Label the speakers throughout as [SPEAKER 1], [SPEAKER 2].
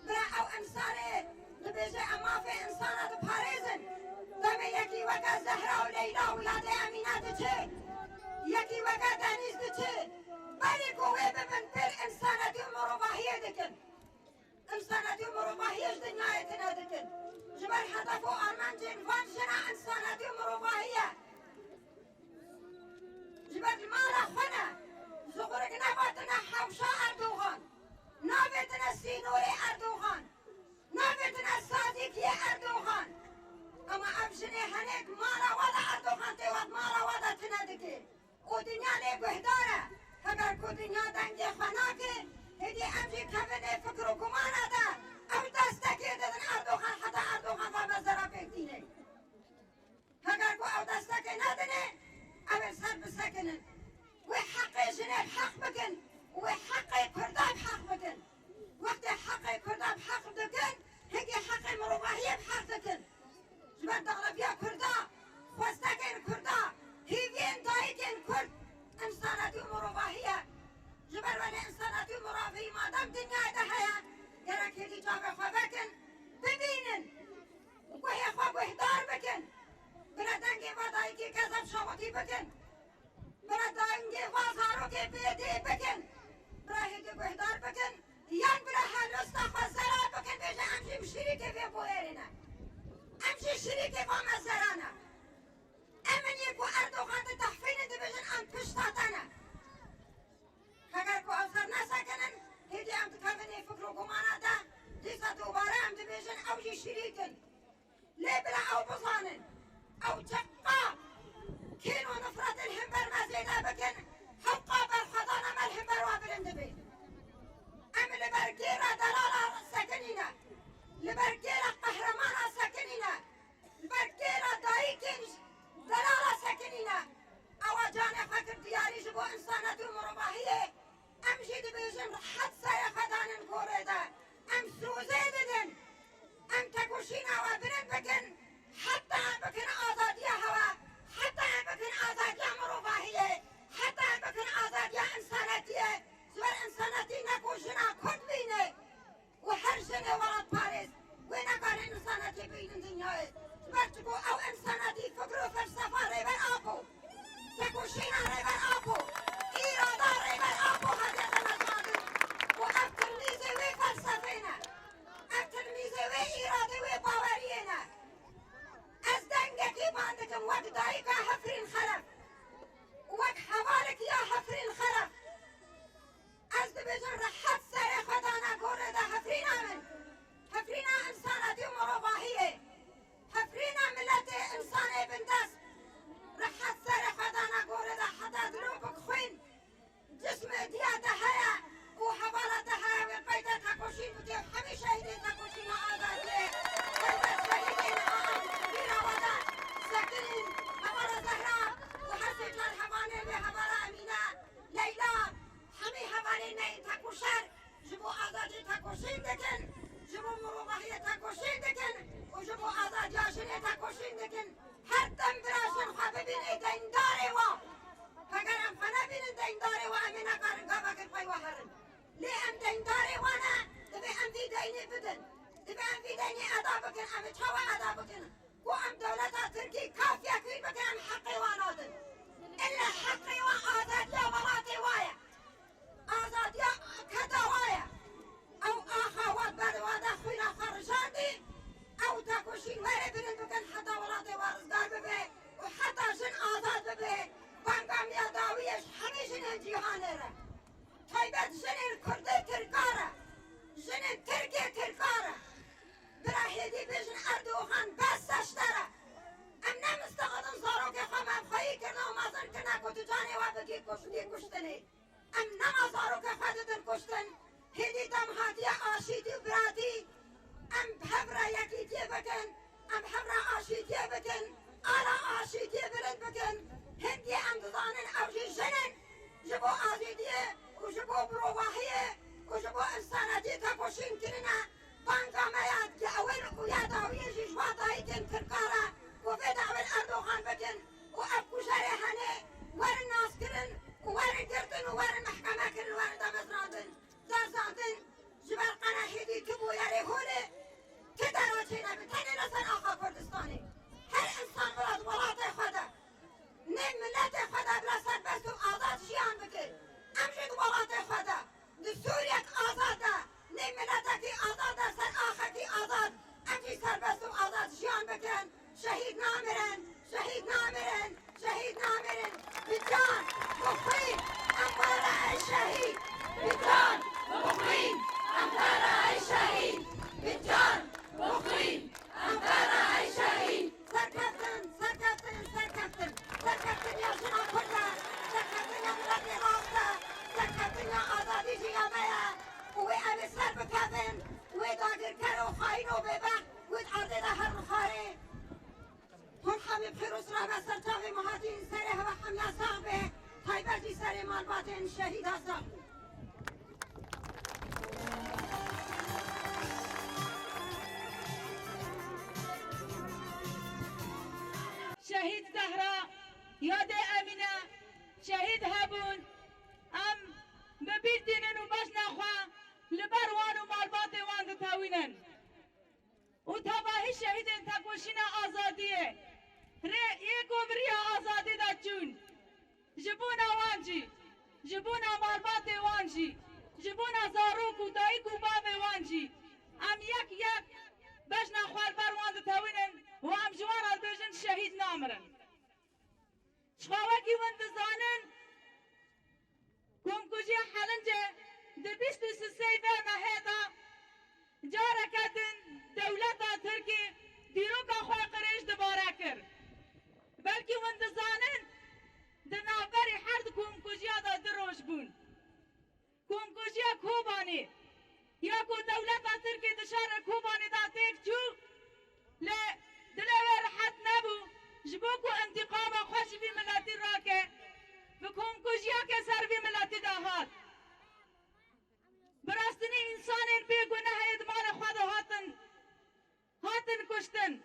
[SPEAKER 1] برا او انسانه دبیجه اما في انسانه دپاريزن دم دنیا دنگی خناکه هدی امجی کبنه فکر و گمانه ده او دستکی دادن اردوغان حتی اردوغان و مزدرا بگدینه اگر کو او دستکی ندنه او سر بسکنن و حق جناب حق بکن و حق کرداب حق بکن وقتی حق کرداب حق بکن هدی حق مروباهی حق بکن جبر دغلبیا کردا خواستکن کردا هیوین دایکن کرد انساناتی و مروباهیه جبر ولی انساناتی و مروباهی مادم دنیا ده هیا گرک هدی جاب خواه بکن ببینن گوه خواه گوهدار بکن برا دنگی وادایی که کذب شاوکی بکن برا دنگی وازارو که بیدی بکن برا هدی گوهدار بکن یان برا حلوستا خواه زرار بکن بیجه امشیم شریکی بی بوهرینه امشی شریکی با مزرانه امن یکو اردوغان ده تحفین ده بیجن ام پشتاتنه اگر کو اوزر نسکنن هدی ام تکونی فکر و گمانه ده دیسا دوباره ام ده بیجن اوجی شریکن لیبلا او بزانن او جقا كينو نفرد الهمبر مزيدا بكن حقا برخضان ما الهمبر وابلند بي ام لبرقيرة دلالة سكنينة لبرقيرة قهرمانة سكنينة لبرقيرة دايكن دلالة سكنينة او جاني فكر دياري جبو انسانة مرباهية ام جيد بيجن حد سيخدان القوريدة ام سوزيددن ام تكوشينا وابلند بكن حتى بكن آزادية هوا حتى بكن آزادية مروفاهية حتى بكن آزادية إنسانية زور إنسانية نكوشنا كل بينه وحرجنا ورد باريس ونقار إنسانية بين الدنيا زورتكو أو إنسانية فكروا فلسفة ريبر آبو تكوشنا ريبر آبو إرادة ريبر آبو هذا المجال وأب تلميذي وفلسفينا أب تلميذي وإرادة وباورينا از دنگکی باندکم وقت دایی که حفرین خرف وقت حوالک یا حفرین خرف از دبیجن رحت سر خدا نگوره ده حفرین آمن حفرین انساناتی و مروباهیه حفرین ملت انسان بندست رحت سر خدا نگوره ده حتی دلو بکخوین جسم دیا ده هیا و حوالا ده هیا و قیده تکوشین بودی همیشه هیده تکوشین آزادیه قیده شهیدین ساكنين هبارة زهراء وحسن كان هباني بهبارة أمينة ليلى حمي هباني نين تكوشر جبو آزادي تكوشين دكن جبو مروباهية تكوشين دكن وجبو آزادي عشنية تكوشين دكن هر دم براشن خاببين دين داري وا فقر ام فنا بين دين داري وا أمينة قارن قابك القوي وهرن ليه ام دين داري وانا دبي ام في ديني بدن دبي ام في ديني أدابكن ام تشوى أدابكن وام دولتها تركي كافية كي بكن حقي وانادن إلا حقي وآزادية وراتي وايا آزادية كدا وايا أو آخا وادبر وادا خوينا خرجاندي أو تاكوشين ويري بنن بكن حتى وراتي وارزدار ببي وحتى جن آزاد ببي بانقام يداويش حميشن الجيهانيرا طيبت جن الكردي تركارا جن التركي تركارا براهيدي بيجن أردوغان بس اشترى ام نمستقدم زارو که خواهم خواهی کرده و مازن کنه کتجانی و بگی کشتنی ام نما زارو که خواهدتن کشتن هیدی دم هاتی آشیدی و براتی ام بحبرا یکی دیه بکن ام بحبرا آشیدی بکن آلا آشیدی برد بکن هندی ام دزانن اوجی جنن جبو آزیدیه و جبو بروواهیه و جبو انساناتی تکوشین کرنه بانقا مياد يأول وياد ويجي جواتاي كن كركارا وفيد أول أردوغان بكن وأبكو شريحاني وارن ناس كرن وارن كرتن وارن محكمة كرن وارن دمزرادن زرزادن جبال قنا هيدي كبو ياري هولي كدارو چينا بتاني نسان آخا كردستاني هر انسان ولاد ولاتي خدا نم ملتي خدا بلا سر بستو آزاد جيان بكن امجد ولاتي خدا دي سوريك آزاده نیم ملتکی آزاد سر آخکی آزاد امجی سربست و آزاد جیان بکن شهید نامرن شهید نامرن شهید نامرن بجان بخوی امبارا قامه وی ام سر بکفن وی داگر کرو خاین و ببخ وی عرضه ده هر خاره هم همه پیروز را به سرطاق مهاجین سره و حمله صاحبه تایبرجی سر مالباتن شهید هستم
[SPEAKER 2] شهید زهرا یاد امینه شهید هبون ام ببیردینن و باش نخوا لبر وان و مالبات وان تاوینن و تباهی شهید تکوشین آزادیه یک گوبری آزادی دا چون جبونا وانجی جبونا مالبات وانجی جبونا زاروک و دایک و باب وانجی ام یک باش نخوا لبر وان تاوینن و ام جوان البیجن شهید نامرن شخواکی وند زانن کم کجی حلنجه ده 23 مهدا جارکتن دولتا ترکی دیروکا خواه قریش دباره کر بلکی وند زانن ده نافبری حرد کم کجی دا دروش بون کم کجی کوبانی یا کو دولتا ترکی دشار کوبانی دا تیک چو دلوه راحت نبو جبوكو انتقام خوش في ملاتي راكي بكم كوجياك سر في ملاتي داهات براستني انسان بيقونا هيد مال خواده هاتن كشتن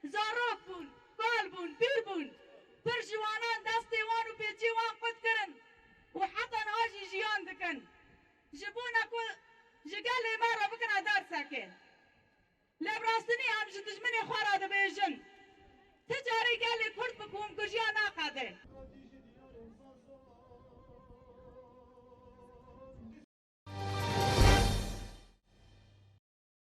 [SPEAKER 2] زاروك بون قال بون بير بون پر جوانان دستي وانو بيجي وان قد کرن وحتى نهاجي جيان دكن جبونا كو جقال مارا بكنا دار ساكن لبراستني هم جدجمني خوارا دبيجن تجاري قال لي كرد بكم كجيا ناقاده